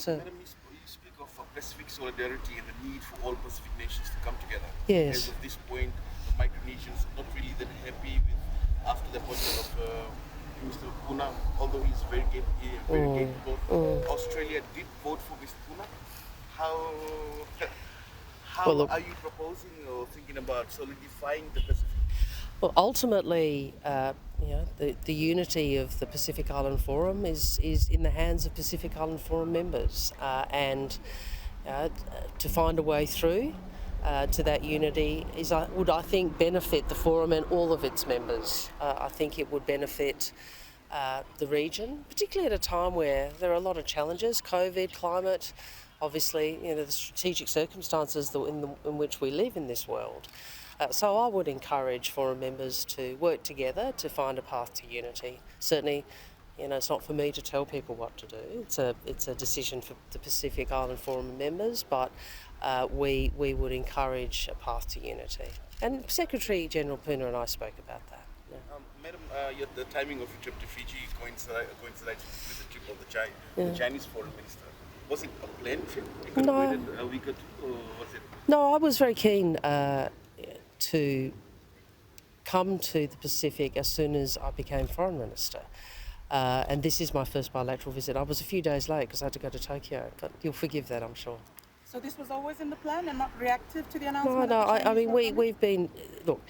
sir. Madam, you speak of Pacific solidarity and the need for all Pacific nations to come together. Yes. As of this point, the Micronesians not really that happy with after the appointment of Mr. Puna, although he's very capable. Australia did vote for Mr. Puna. How Well, how look, are you proposing or thinking about solidifying the Pacific? well, ultimately, the unity of the Pacific Island Forum is in the hands of Pacific Island Forum members, and to find a way through to that unity would, I think, benefit the forum and all of its members. I think it would benefit the region, particularly at a time where there are a lot of challenges: COVID, climate, obviously, the strategic circumstances in which we live in this world. So I would encourage forum members to work together to find a path to unity. Certainly, it's not for me to tell people what to do. It's a decision for the Pacific Island Forum members, but we would encourage a path to unity. And Secretary General Puna and I spoke about that. Yeah. Madam, the timing of your trip to Fiji coincides with the trip of the Chinese foreign minister. Was it a planned trip? You could have waited a week or two, or was it? No, I was very keen to come to the Pacific as soon as I became Foreign Minister. And this is my first bilateral visit. I was a few days late because I had to go to Tokyo, but you'll forgive that, I'm sure. So this was always in the plan and not reactive to the announcement? No, I mean, we've been... Look,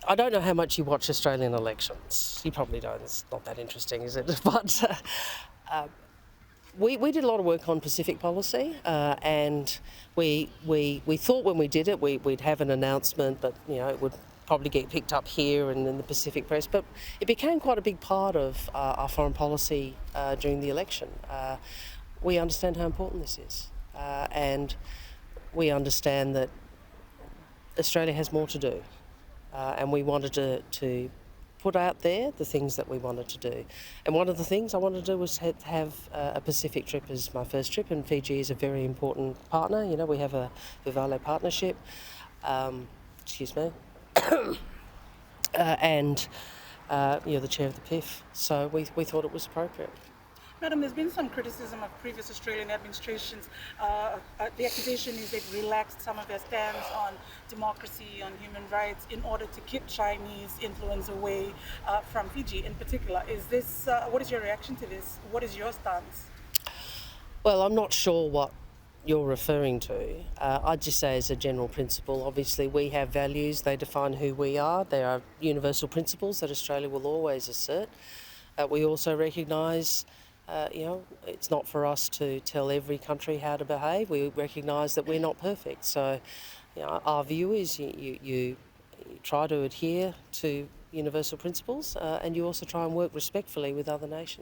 I don't know how much you watch Australian elections. You probably don't. It's not that interesting, is it? But we did a lot of work on Pacific policy, and we thought when we did it we'd have an announcement, but it would probably get picked up here and in the Pacific press. But it became quite a big part of our foreign policy during the election. We understand how important this is, and we understand that Australia has more to do, and we wanted to put out there the things that we wanted to do. And one of the things I wanted to do was have a Pacific trip as my first trip, and Fiji is a very important partner. We have a Vivale partnership, and the chair of the PIF. So we thought it was appropriate. Madam, there's been some criticism of previous Australian administrations. The accusation is they've relaxed some of their stance on democracy, on human rights, in order to keep Chinese influence away from Fiji in particular. What is your reaction to this? What is your stance? Well, I'm not sure what you're referring to. I'd just say as a general principle, obviously we have values, they define who we are. There are universal principles that Australia will always assert. We also recognise it's not for us to tell every country how to behave. We recognise that we're not perfect. So, our view is you try to adhere to universal principles, and you also try and work respectfully with other nations.